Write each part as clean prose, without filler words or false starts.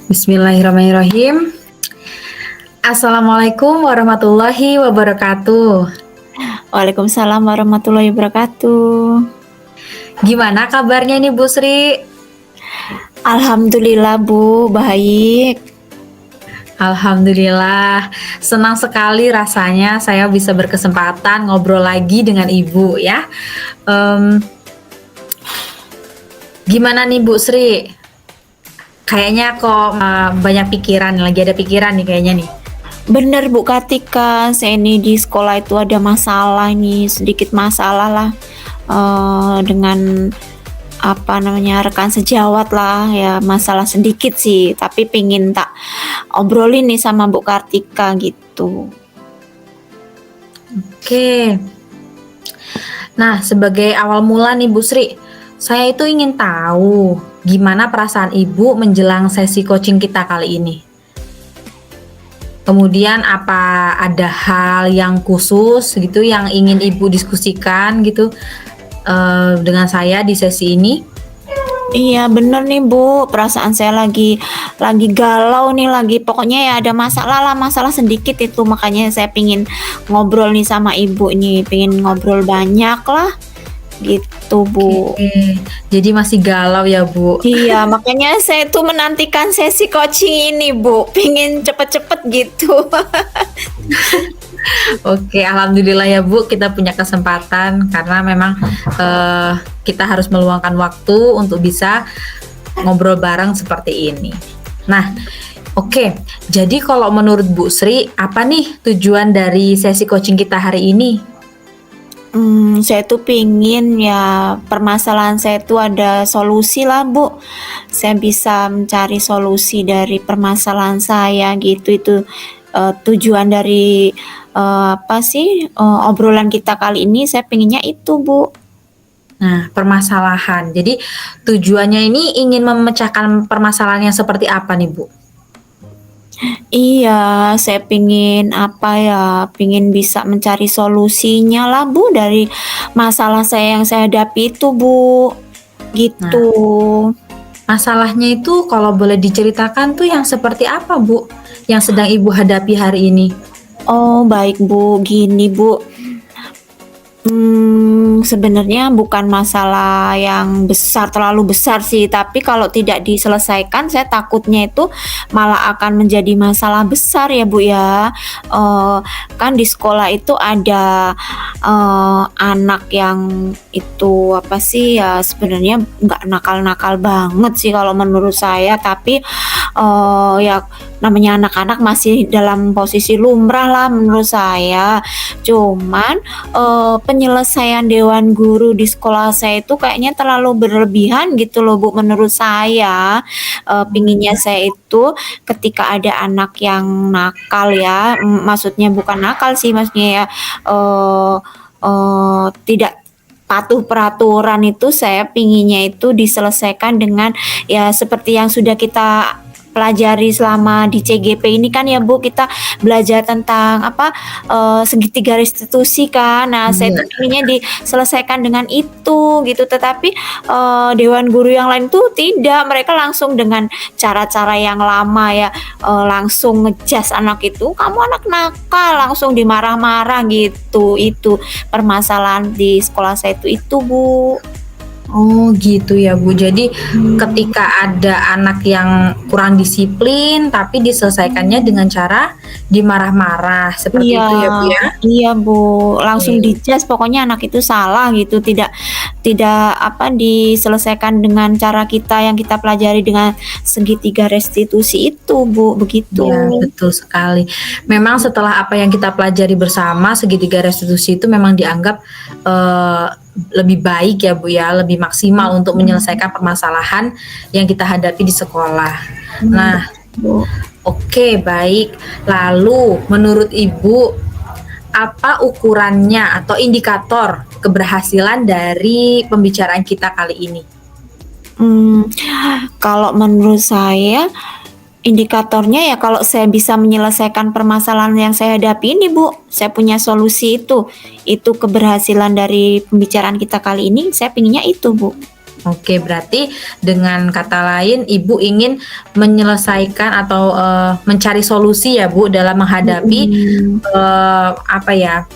Bismillahirrahmanirrahim. Assalamualaikum warahmatullahi wabarakatuh. Waalaikumsalam warahmatullahi wabarakatuh. Gimana kabarnya nih Bu Sri? Alhamdulillah Bu, baik. Alhamdulillah, senang sekali rasanya saya bisa berkesempatan ngobrol lagi dengan Ibu ya. Em, Gimana nih Bu Sri? Kayaknya kok banyak pikiran, lagi ada pikiran nih kayaknya nih. Bener Bu Kartika, saya ini di sekolah itu ada masalah nih, sedikit masalah lah dengan apa namanya rekan sejawat lah ya, masalah sedikit sih, tapi pingin tak obrolin nih sama Bu Kartika gitu. Oke. Nah, sebagai awal mula nih Bu Sri, saya itu ingin tahu gimana perasaan Ibu menjelang sesi coaching kita kali ini. Kemudian apa ada hal yang khusus gitu yang ingin Ibu diskusikan gitu dengan saya di sesi ini? Iya bener nih Bu, perasaan saya lagi galau nih, lagi pokoknya ya ada masalah lah, masalah sedikit itu, makanya saya pingin ngobrol nih sama Ibu nih, pingin ngobrol banyak lah gitu Bu. Oke, jadi masih galau ya Bu? Iya, makanya saya tuh menantikan sesi coaching ini Bu, pingin cepet-cepet gitu. Oke, alhamdulillah ya Bu, kita punya kesempatan karena memang kita harus meluangkan waktu untuk bisa ngobrol bareng seperti ini. Nah, oke, jadi kalau menurut Bu Sri, apa nih tujuan dari sesi coaching kita hari ini? Saya tuh pingin ya permasalahan saya tuh ada solusi lah Bu. Saya bisa mencari solusi dari permasalahan saya gitu. Itu tujuan dari apa sih obrolan kita kali ini, saya pinginnya itu Bu. Nah, permasalahan. Jadi tujuannya ini ingin memecahkan permasalahan yang seperti apa nih Bu? Iya, saya pingin apa ya, pingin bisa mencari solusinya lah Bu dari masalah saya yang saya hadapi itu Bu, Nah, gitu. masalahnya itu kalau boleh diceritakan tuh yang seperti apa Bu? Yang sedang Ibu hadapi hari ini? Oh baik Bu, gini Bu, sebenarnya bukan masalah yang besar, terlalu besar sih, tapi kalau tidak diselesaikan saya takutnya itu malah akan menjadi masalah besar ya Bu ya. Kan di sekolah itu ada anak yang itu apa sih ya, sebenarnya nggak nakal-nakal banget sih kalau menurut saya, tapi ya namanya anak-anak masih dalam posisi lumrah lah menurut saya. Cuman penyelesaian dewan guru di sekolah saya itu kayaknya terlalu berlebihan gitu loh Bu menurut saya. Pinginnya saya itu ketika ada anak yang nakal ya, maksudnya bukan nakal sih, maksudnya ya tidak patuh peraturan, itu saya pinginnya itu diselesaikan dengan ya seperti yang sudah kita pelajari selama di CGP ini kan ya Bu, kita belajar tentang apa, segitiga restitusi kan. Nah, saya Iya. tuh pinginnya diselesaikan dengan itu gitu, tetapi dewan guru yang lain tuh tidak, mereka langsung dengan cara-cara yang lama ya, langsung nge-judge anak itu, "Kamu anak nakal," langsung dimarah-marah gitu. Itu permasalahan di sekolah saya itu Bu. Oh gitu ya Bu. Jadi Mmm. ketika ada anak yang kurang disiplin tapi diselesaikannya dengan cara dimarah-marah, seperti Iya, itu ya Bu ya? iya Bu, langsung Oke. di-judge pokoknya anak itu salah gitu, tidak tidak apa, diselesaikan dengan cara kita yang kita pelajari dengan segitiga restitusi itu Bu, begitu. Iya, betul sekali. Memang setelah apa yang kita pelajari bersama, segitiga restitusi itu memang dianggap, eee, lebih baik ya Bu ya, lebih maksimal untuk Mhm. menyelesaikan permasalahan yang kita hadapi di sekolah. Bener Nah, Bu. oke baik. Lalu menurut Ibu, apa ukurannya atau indikator keberhasilan dari pembicaraan kita kali ini? Mmm, Kalau menurut saya indikatornya ya kalau saya bisa menyelesaikan permasalahan yang saya hadapi ini Bu, saya punya solusi itu keberhasilan dari pembicaraan kita kali ini, saya pinginnya itu Bu. Oke, berarti dengan kata lain Ibu ingin menyelesaikan atau, mencari solusi ya Bu dalam menghadapi, Mhm. apa ya,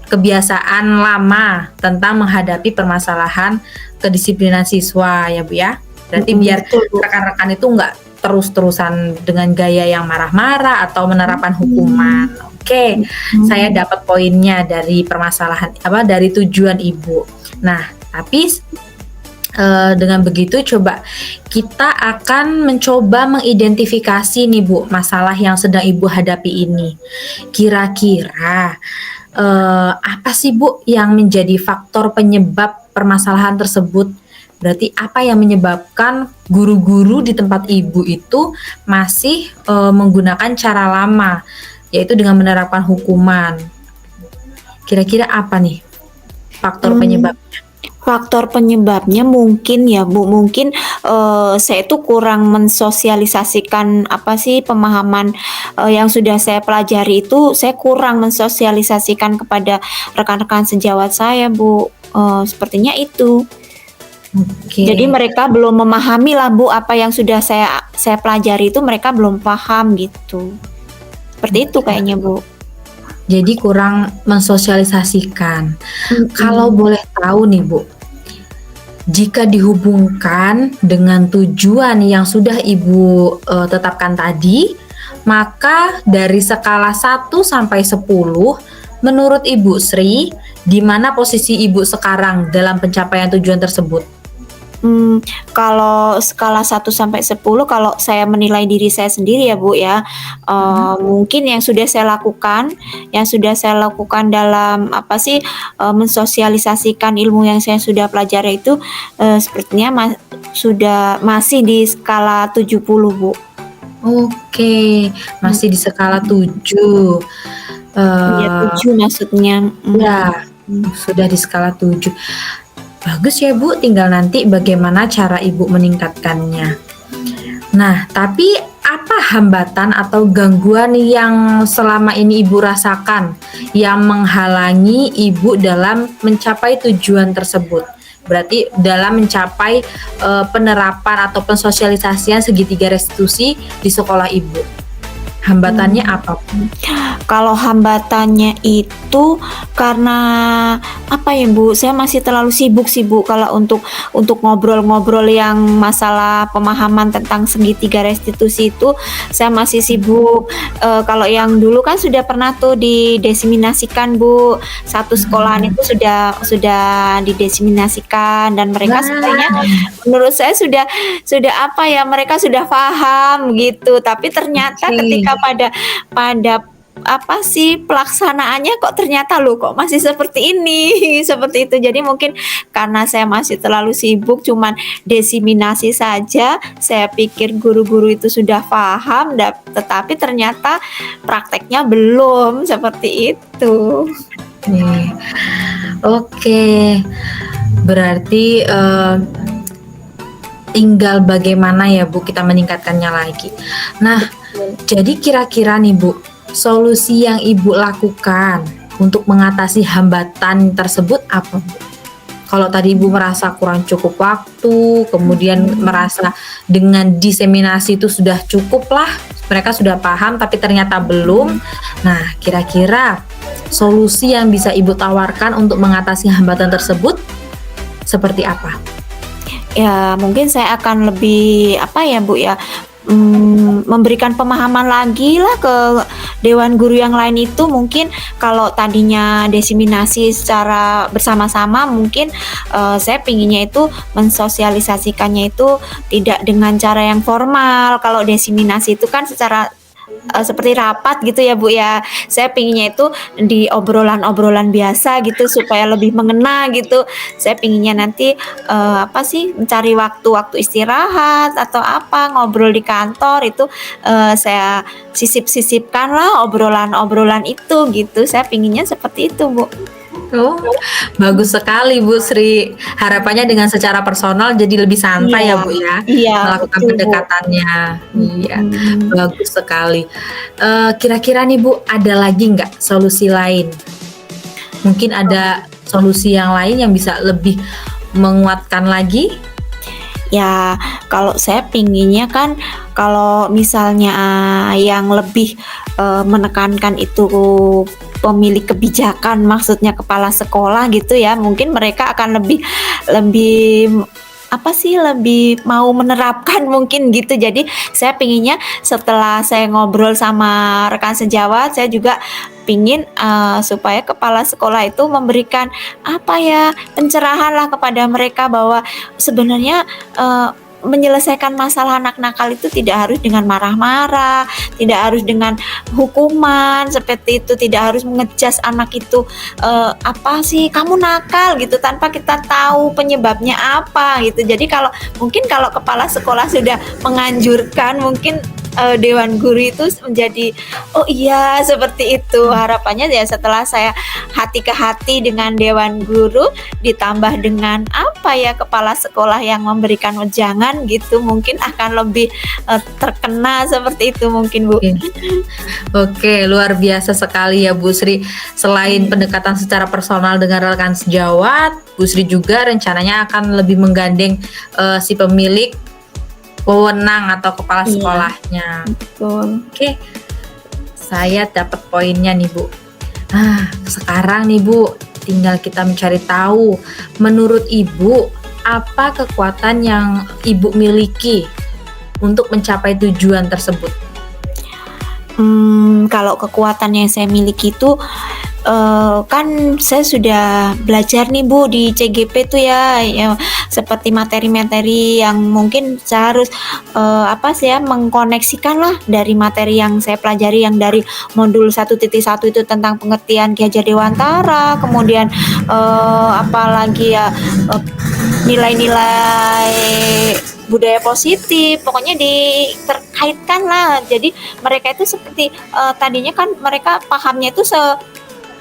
kebiasaan lama tentang menghadapi permasalahan kedisiplinan siswa ya Bu ya? Berarti Mhm, biar betul Bu. rekan-rekan itu nggak terus-terusan dengan gaya yang marah-marah atau menerapkan hukuman. Mhm. Oke, saya Mhm. dapat poinnya dari permasalahan apa, dari tujuan Ibu. Nah, tapi dengan begitu coba kita akan mencoba mengidentifikasi nih Bu, masalah yang sedang Ibu hadapi ini. Kira-kira, apa sih Bu yang menjadi faktor penyebab permasalahan tersebut? Berarti apa yang menyebabkan guru-guru di tempat Ibu itu masih, menggunakan cara lama, yaitu dengan menerapkan hukuman. Kira-kira apa nih faktor Mmm. penyebabnya? Faktor penyebabnya mungkin ya Bu, mungkin, saya itu kurang mensosialisasikan apa sih pemahaman, yang sudah saya pelajari itu saya kurang mensosialisasikan kepada rekan-rekan sejawat saya Bu, sepertinya itu. Jadi Oke. mereka belum memahami lah Bu, apa yang sudah saya pelajari itu mereka belum paham gitu. Seperti itu Oke. kayaknya Bu. Jadi kurang mensosialisasikan. Kalau Mhm. boleh tahu nih Bu, jika dihubungkan dengan tujuan yang sudah Ibu, tetapkan tadi, maka dari skala 1 sampai 10, menurut Ibu Sri, di mana posisi Ibu sekarang dalam pencapaian tujuan tersebut? Mmm, Kalau skala 1 sampai 10 kalau saya menilai diri saya sendiri ya, Bu, ya, Mhm. mungkin yang sudah saya lakukan dalam apa sih, mensosialisasikan ilmu yang saya sudah pelajari itu, sepertinya masih di skala 70, Bu. Oke, masih di skala Mhm. 7. Iya Eee, 7 maksudnya, ya, mhm. sudah di skala 7. Bagus ya Bu, tinggal nanti bagaimana cara Ibu meningkatkannya. Nah, tapi apa hambatan atau gangguan yang selama ini Ibu rasakan yang menghalangi Ibu dalam mencapai tujuan tersebut? Berarti dalam mencapai, penerapan atau pensosialisasian segitiga restitusi di sekolah Ibu. Hambatannya Mmm. apa? Kalau hambatannya itu karena apa ya, Bu, saya masih terlalu sibuk sih, Bu, kalau untuk ngobrol-ngobrol yang masalah pemahaman tentang segitiga restitusi itu saya masih sibuk. Kalau yang dulu kan sudah pernah tuh didiseminasikan, Bu, satu sekolahan Mhm. itu sudah didiseminasikan dan mereka sepertinya Wah, menurut saya sudah apa ya, mereka sudah paham gitu, tapi ternyata oke. ketika pada apa sih, pelaksanaannya kok ternyata, "Loh kok masih seperti ini?" Seperti itu. Jadi mungkin karena saya masih terlalu sibuk cuman diseminasi saja, saya pikir guru-guru itu sudah paham tetapi ternyata prakteknya belum, seperti itu. Oke. Oke, berarti, tinggal bagaimana ya Bu kita meningkatkannya lagi. Nah, Betul. jadi kira-kira nih Bu, solusi yang Ibu lakukan untuk mengatasi hambatan tersebut apa Bu? Kalau tadi Ibu merasa kurang cukup waktu, kemudian Mhm. merasa dengan diseminasi itu sudah cukup lah, mereka sudah paham tapi ternyata belum. Nah, kira-kira solusi yang bisa Ibu tawarkan untuk mengatasi hambatan tersebut seperti apa? Ya mungkin saya akan lebih apa ya, Bu, ya, memberikan pemahaman lagi lah ke dewan guru yang lain itu mungkin kalau tadinya diseminasi secara bersama-sama mungkin, saya pinginnya itu mensosialisasikannya itu tidak dengan cara yang formal, kalau diseminasi itu kan secara seperti rapat gitu ya, Bu, ya. Saya pinginnya itu di obrolan-obrolan biasa gitu supaya lebih mengena gitu. Saya pinginnya nanti, apa sih, mencari waktu-waktu istirahat atau apa, ngobrol di kantor itu, saya sisip-sisipkan lah obrolan-obrolan itu gitu. Saya pinginnya seperti itu, Bu. Oh, bagus sekali Bu Sri. Harapannya dengan secara personal jadi lebih santai ya Iya Bu ya, iya, melakukan betul, Bu. pendekatannya. Iya, Mhm. bagus sekali. Kira-kira nih Bu, ada lagi nggak solusi lain? Mungkin ada solusi yang lain yang bisa lebih menguatkan lagi? Ya, kalau saya pinginnya kan kalau misalnya yang lebih menekankan itu pemilik kebijakan, maksudnya kepala sekolah gitu ya, mungkin mereka akan lebih lebih apa sih, lebih mau menerapkan mungkin gitu. Jadi saya pinginnya setelah saya ngobrol sama rekan sejawat, saya juga pingin supaya kepala sekolah itu memberikan apa ya, pencerahan lah kepada mereka bahwa sebenarnya menyelesaikan masalah anak nakal itu tidak harus dengan marah-marah, tidak harus dengan hukuman seperti itu, tidak harus mengejas anak itu apa sih kamu nakal gitu tanpa kita tahu penyebabnya apa gitu. Jadi mungkin kalau kepala sekolah sudah menganjurkan, mungkin dewan guru itu menjadi oh iya seperti itu. Harapannya ya setelah saya hati ke hati dengan dewan guru ditambah dengan apa ya, kepala sekolah yang memberikan wejangan gitu, mungkin akan lebih terkena seperti itu mungkin Bu. Oke. Oke, luar biasa sekali ya Bu Sri. Selain pendekatan secara personal dengan rekan sejawat, Bu Sri juga rencananya akan lebih menggandeng si pemilik wewenang atau kepala Iya, sekolahnya. betul. Oke, saya dapat poinnya nih Bu. Sekarang nih Bu, tinggal kita mencari tahu, menurut Ibu, apa kekuatan yang Ibu miliki untuk mencapai tujuan tersebut? Kalau kekuatan yang saya miliki itu kan saya sudah belajar nih Bu di CGP tuh ya, seperti materi-materi yang mungkin saya harus apa sih ya, mengkoneksikan lah dari materi yang saya pelajari yang dari modul 1.1 itu tentang pengertian Ki Hajar Dewantara, kemudian apalagi ya nilai-nilai budaya positif, pokoknya terkaitkan lah. Jadi mereka itu seperti tadinya kan mereka pahamnya itu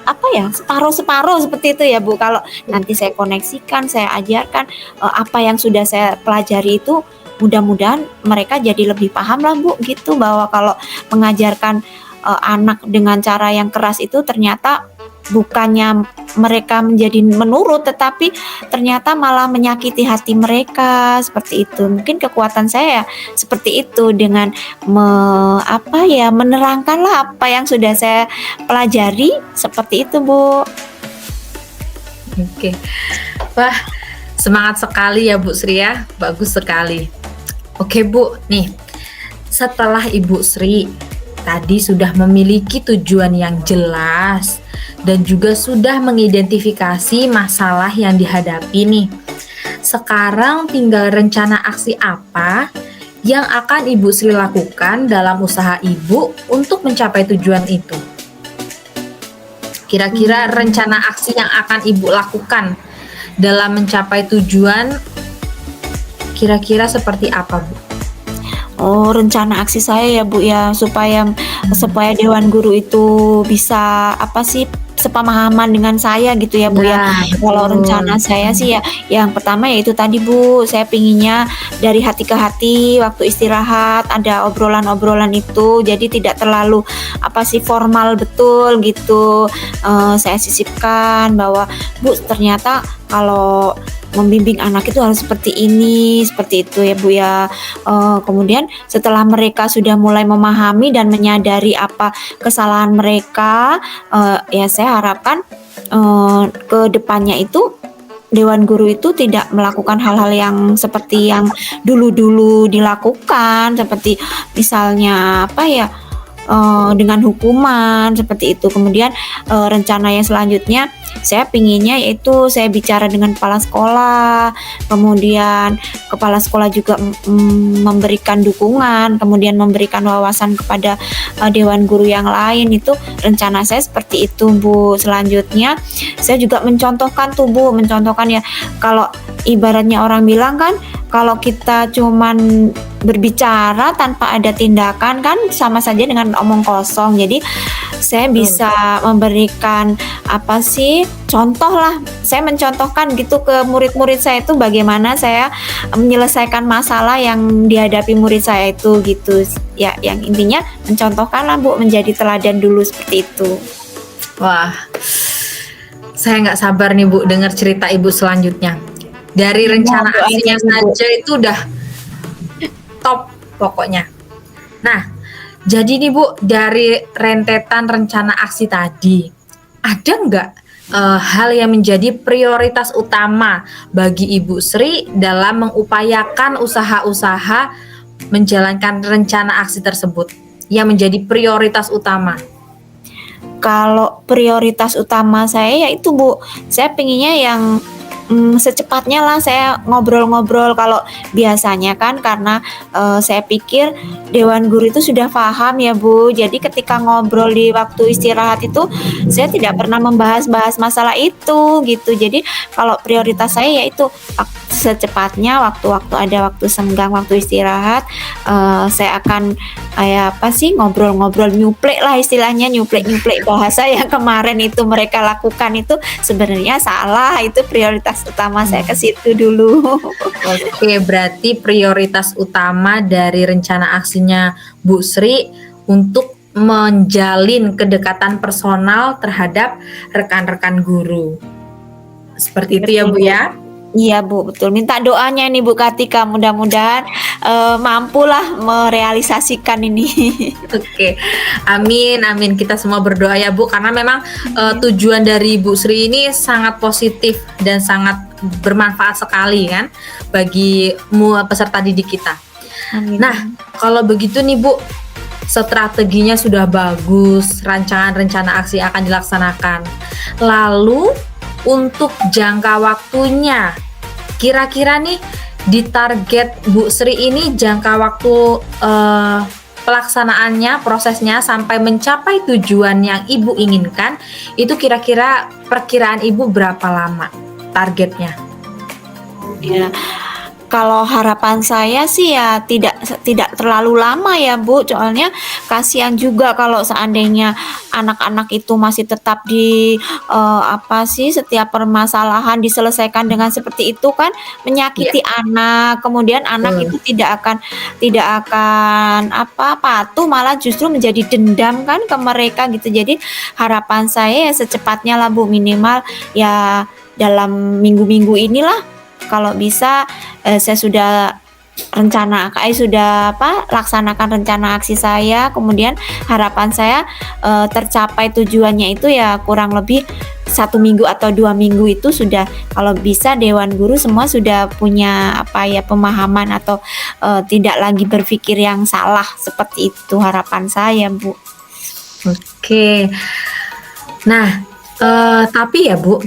apa ya, separuh-separuh seperti itu ya Bu. Kalau nanti saya koneksikan, saya ajarkan apa yang sudah saya pelajari itu, mudah-mudahan mereka jadi lebih paham lah Bu gitu, bahwa kalau mengajarkan anak dengan cara yang keras itu ternyata bukannya mereka menjadi menurut, tetapi ternyata malah menyakiti hati mereka seperti itu. Mungkin kekuatan saya seperti itu, dengan apa ya, menerangkan lah apa yang sudah saya pelajari seperti itu Bu. Oke, wah semangat sekali ya Bu Sri ya, bagus sekali. Oke Bu, nih setelah Ibu Sri tadi sudah memiliki tujuan yang jelas dan juga sudah mengidentifikasi masalah yang dihadapi nih. Sekarang tinggal rencana aksi apa yang akan Ibu Sri lakukan dalam usaha Ibu untuk mencapai tujuan itu. Kira-kira rencana aksi yang akan Ibu lakukan dalam mencapai tujuan kira-kira seperti apa Bu? Oh, rencana aksi saya ya Bu ya, supaya dewan guru itu bisa apa sih, sepemahaman dengan saya gitu ya Bu ya. Kalau rencana saya sih ya, yang pertama yaitu tadi Bu, saya pinginnya dari hati ke hati waktu istirahat ada obrolan-obrolan itu, jadi tidak terlalu apa sih, formal betul gitu. Saya sisipkan bahwa Bu, ternyata kalau membimbing anak itu harus seperti ini, seperti itu ya Bu ya. Kemudian setelah mereka sudah mulai memahami dan menyadari apa kesalahan mereka, ya saya harapkan ke depannya itu dewan guru itu tidak melakukan hal-hal yang seperti yang dulu-dulu dilakukan, seperti misalnya apa ya, dengan hukuman seperti itu. Kemudian rencana yang selanjutnya saya pinginnya yaitu saya bicara dengan kepala sekolah, kemudian kepala sekolah juga memberikan dukungan, kemudian memberikan wawasan kepada dewan guru yang lain. Itu rencana saya seperti itu Bu. Selanjutnya saya juga mencontohkan tuh Bu, mencontohkan ya, kalau ibaratnya orang bilang kan, kalau kita cuman berbicara tanpa ada tindakan kan sama saja dengan omong kosong. Jadi saya bisa memberikan apa sih, contoh lah, saya mencontohkan gitu ke murid-murid saya itu bagaimana saya menyelesaikan masalah yang dihadapi murid saya itu gitu ya. Yang intinya mencontohkan lah Bu, menjadi teladan dulu seperti itu. Wah, saya nggak sabar nih Bu dengar cerita Ibu selanjutnya. Dari Iya, rencana doanya aksinya nih, Bu. saja itu udah top pokoknya. Nah, jadi nih Bu, dari rentetan rencana aksi tadi, ada nggak hal yang menjadi prioritas utama bagi Ibu Sri dalam mengupayakan usaha-usaha menjalankan rencana aksi tersebut yang menjadi prioritas utama? Kalau prioritas utama saya yaitu Bu, saya pengennya yang secepatnya lah saya ngobrol-ngobrol. Kalau biasanya kan karena saya pikir Dewan Guru itu sudah paham ya Bu, jadi ketika ngobrol di waktu istirahat itu saya tidak pernah membahas-bahas masalah itu gitu. Jadi kalau prioritas saya yaitu secepatnya waktu-waktu ada waktu senggang, waktu istirahat, saya akan kayak apa sih, ngobrol-ngobrol, nyuplek lah istilahnya, nyuplek-nyuplek bahasa yang kemarin itu mereka lakukan itu sebenarnya salah, itu prioritas utama saya ke situ dulu. Oke, berarti prioritas utama dari rencana aksinya Bu Sri untuk menjalin kedekatan personal terhadap rekan-rekan guru. Seperti itu ya Bu ya? Iya Bu, betul. Minta doanya nih Bu Kartika, mudah-mudahan mampulah merealisasikan ini. Oke, amin, amin. Kita semua berdoa ya Bu, karena memang tujuan dari Bu Sri ini sangat positif dan sangat bermanfaat sekali kan bagi peserta didik kita. Amin. Nah, kalau begitu nih Bu, strateginya sudah bagus, rancangan-rencana aksi akan dilaksanakan. Lalu untuk jangka waktunya, kira-kira nih di target Bu Sri ini jangka waktu pelaksanaannya, prosesnya sampai mencapai tujuan yang Ibu inginkan, itu kira-kira perkiraan Ibu berapa lama targetnya? Ya, kalau harapan saya sih ya tidak terlalu lama ya Bu, soalnya kasihan juga kalau seandainya anak-anak itu masih tetap di apa sih, setiap permasalahan diselesaikan dengan seperti itu kan menyakiti anak, kemudian anak itu tidak akan apa, patuh, malah justru menjadi dendam kan ke mereka gitu. Jadi harapan saya ya secepatnya lah Bu, minimal ya dalam minggu-minggu inilah kalau bisa saya sudah laksanakan rencana aksi saya, kemudian harapan saya tercapai tujuannya itu ya kurang lebih 1 minggu atau 2 minggu itu sudah, kalau bisa Dewan Guru semua sudah punya apa ya, pemahaman atau tidak lagi berpikir yang salah, seperti itu harapan saya Bu. Oke. Nah, tapi ya Bu,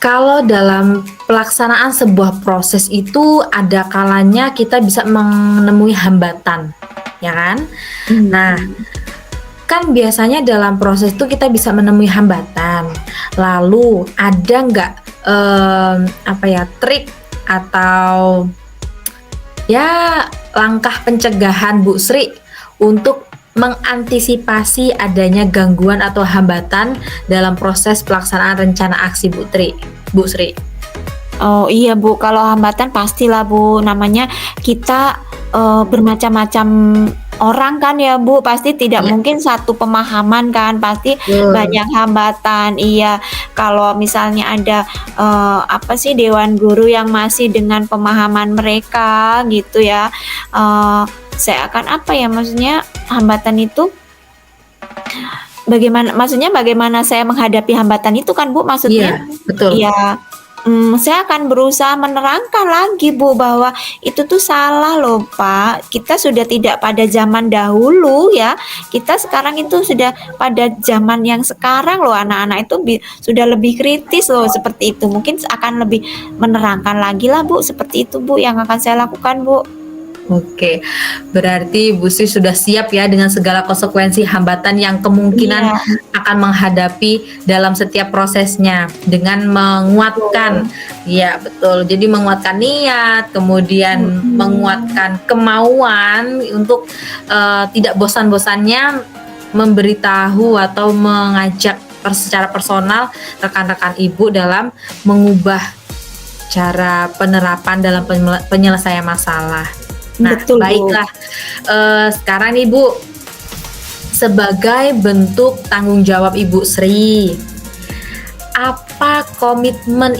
kalau dalam pelaksanaan sebuah proses itu ada kalanya kita bisa menemui hambatan, ya kan? Nah, kan biasanya dalam proses itu kita bisa menemui hambatan. Lalu ada nggak apa ya, trik atau ya langkah pencegahan Bu Sri untuk mengantisipasi adanya gangguan atau hambatan dalam proses pelaksanaan rencana aksi Bu Sri? Oh iya Bu, kalau hambatan pastilah Bu, namanya kita bermacam-macam orang kan ya Bu, pasti tidak mungkin satu pemahaman kan, pasti banyak hambatan. Iya, kalau misalnya ada apa sih, Dewan Guru yang masih dengan pemahaman mereka gitu ya, saya akan apa ya, maksudnya hambatan itu bagaimana saya menghadapi hambatan itu kan Bu, maksudnya? Iya, betul. Iya. Saya akan berusaha menerangkan lagi Bu, bahwa itu tuh salah loh Pak, kita sudah tidak pada zaman dahulu ya, kita sekarang itu sudah pada zaman yang sekarang loh, anak-anak itu sudah lebih kritis loh, seperti itu. Mungkin akan lebih menerangkan lagi lah Bu, seperti itu Bu yang akan saya lakukan Bu. Oke, berarti Bu Sri sudah siap ya dengan segala konsekuensi hambatan yang kemungkinan akan menghadapi dalam setiap prosesnya dengan menguatkan, ya betul. Jadi menguatkan niat, kemudian menguatkan kemauan untuk tidak bosan-bosannya memberitahu atau mengajak secara personal rekan-rekan Ibu dalam mengubah cara penerapan dalam penyelesaian masalah. Nah, Betul, baiklah. Sekarang nih Bu, sebagai bentuk tanggung jawab Ibu Sri, apa komitmen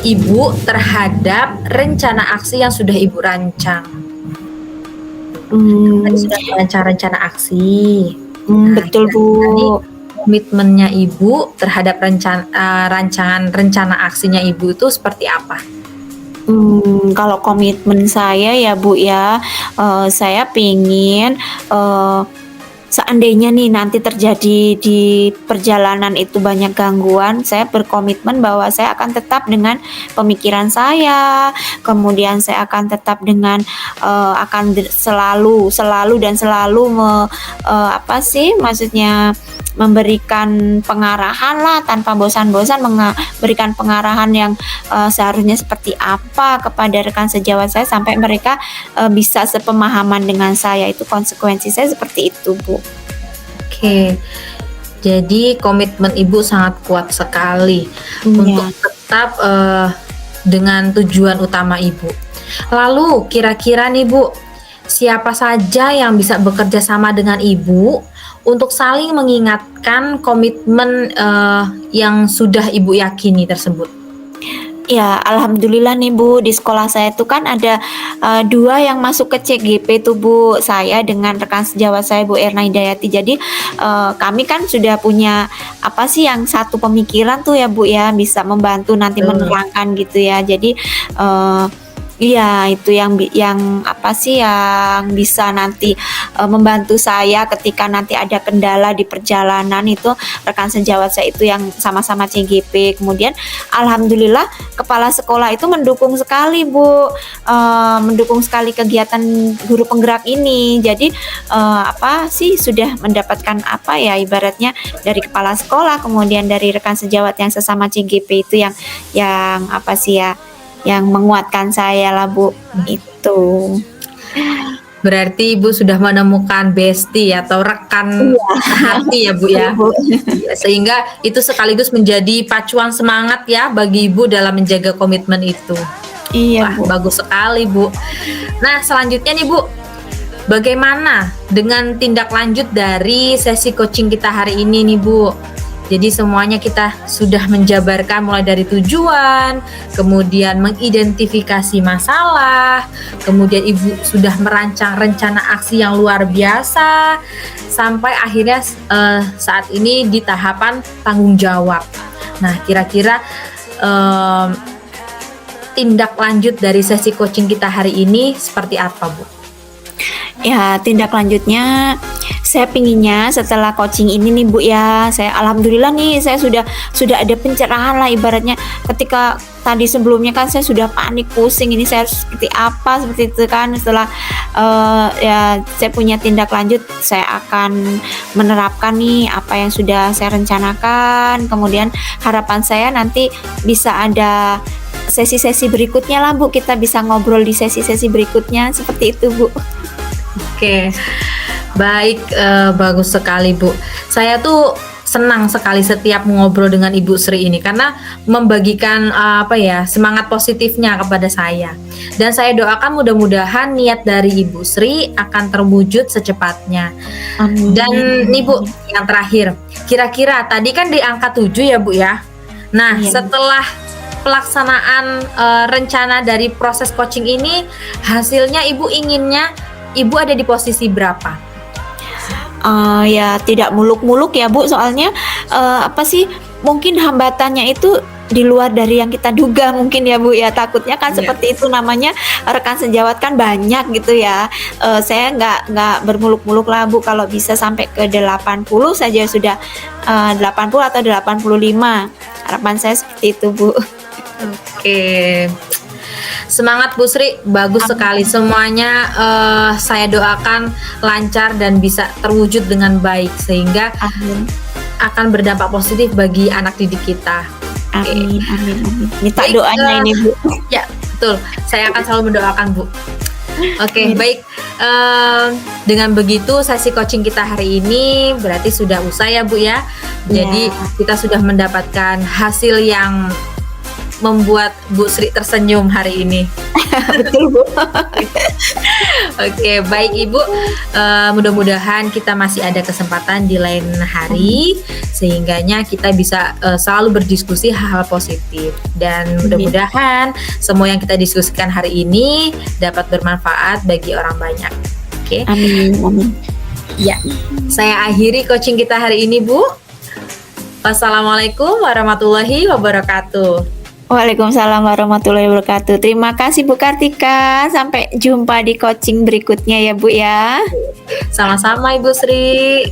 Ibu terhadap rencana aksi yang sudah Ibu rancang. Tadi sudah merancang rencana aksi. Betul Bu. Tadi komitmennya Ibu terhadap rancangan rencana aksinya Ibu itu seperti apa? Kalau komitmen saya ya Bu ya, saya pingin seandainya nih nanti terjadi di perjalanan itu banyak gangguan, saya berkomitmen bahwa saya akan tetap dengan pemikiran saya, kemudian saya akan tetap dengan akan selalu dan selalu maksudnya memberikan pengarahan lah tanpa bosan-bosan, memberikan pengarahan yang seharusnya seperti apa kepada rekan sejawat saya sampai mereka bisa sepemahaman dengan saya. Itu konsekuensi saya seperti itu Bu. Oke, jadi komitmen Ibu sangat kuat sekali untuk tetap dengan tujuan utama Ibu. Lalu kira-kira nih Bu, siapa saja yang bisa bekerja sama dengan Ibu untuk saling mengingatkan komitmen yang sudah Ibu yakini tersebut? Ya, alhamdulillah nih Bu, di sekolah saya itu kan ada 2 yang masuk ke CGP tuh Bu, saya dengan rekan sejawat saya Bu Erna Hidayati. Jadi kami kan sudah punya yang satu pemikiran tuh ya Bu ya, bisa membantu nanti menerangkan gitu ya. Jadi iya, itu yang yang bisa nanti membantu saya ketika nanti ada kendala di perjalanan, itu rekan sejawat saya itu yang sama-sama CGP. Kemudian alhamdulillah kepala sekolah itu mendukung sekali Bu, mendukung sekali kegiatan guru penggerak ini. Jadi sudah mendapatkan ibaratnya dari kepala sekolah, kemudian dari rekan sejawat yang sesama CGP itu yang menguatkan saya lah Bu. Itu berarti Ibu sudah menemukan bestie atau rekan hati ya Bu ya. Sehingga itu sekaligus menjadi pacuan semangat ya bagi Ibu dalam menjaga komitmen itu. Iya Bu. Bagus sekali Bu. Nah selanjutnya nih Bu, bagaimana dengan tindak lanjut dari sesi coaching kita hari ini nih Bu? Jadi semuanya kita sudah menjabarkan mulai dari tujuan, kemudian mengidentifikasi masalah, kemudian Ibu sudah merancang rencana aksi yang luar biasa, sampai akhirnya saat ini di tahapan tanggung jawab. Nah, kira-kira tindak lanjut dari sesi coaching kita hari ini seperti apa Bu? Ya, tindak lanjutnya saya pinginnya setelah coaching ini nih Bu ya, saya alhamdulillah nih saya sudah ada pencerahan lah ibaratnya. Ketika tadi sebelumnya kan saya sudah panik pusing, ini saya harus seperti itu kan. Setelah saya punya tindak lanjut, saya akan menerapkan nih apa yang sudah saya rencanakan. Kemudian harapan saya nanti bisa ada sesi-sesi berikutnya lah Bu, kita bisa ngobrol di sesi-sesi berikutnya seperti itu Bu. Oke, baik, bagus sekali Bu. Saya tuh senang sekali setiap ngobrol dengan Ibu Sri ini karena membagikan semangat positifnya kepada saya. Dan saya doakan mudah-mudahan niat dari Ibu Sri akan terwujud secepatnya. Amin. Dan nih Bu, yang terakhir, kira-kira tadi kan di angka 7 ya Bu ya. Nah, setelah pelaksanaan rencana dari proses coaching ini, hasilnya Ibu inginnya Ibu ada di posisi berapa? Ya tidak muluk-muluk ya Bu, soalnya mungkin hambatannya itu di luar dari yang kita duga mungkin ya Bu ya, takutnya kan seperti itu, namanya rekan sejawat kan banyak gitu ya. Saya nggak bermuluk-muluk lah Bu, kalau bisa sampai ke 80 saja sudah, 80 atau 85, harapan saya seperti itu Bu. Oke. Semangat Bu Sri, bagus sekali semuanya. Saya doakan lancar dan bisa terwujud dengan baik sehingga akan berdampak positif bagi anak didik kita. Amin. Minta doanya ini Bu. Ya betul, saya akan selalu mendoakan Bu. Oke, baik. Dengan begitu sesi coaching kita hari ini berarti sudah usai ya Bu ya. Jadi kita sudah mendapatkan hasil yang membuat Bu Sri tersenyum hari ini. Betul, Bu. Oke, baik Ibu. Mudah-mudahan kita masih ada kesempatan di lain hari, sehingganya kita bisa selalu berdiskusi hal-hal positif. Dan mudah-mudahan semua yang kita diskusikan hari ini dapat bermanfaat bagi orang banyak. Oke. Amin. Amin. Ya, saya akhiri coaching kita hari ini, Bu. Wassalamualaikum warahmatullahi wabarakatuh. Waalaikumsalam warahmatullahi wabarakatuh. Terima kasih Bu Kartika. Sampai jumpa di coaching berikutnya ya Bu ya. Sama-sama Ibu Sri.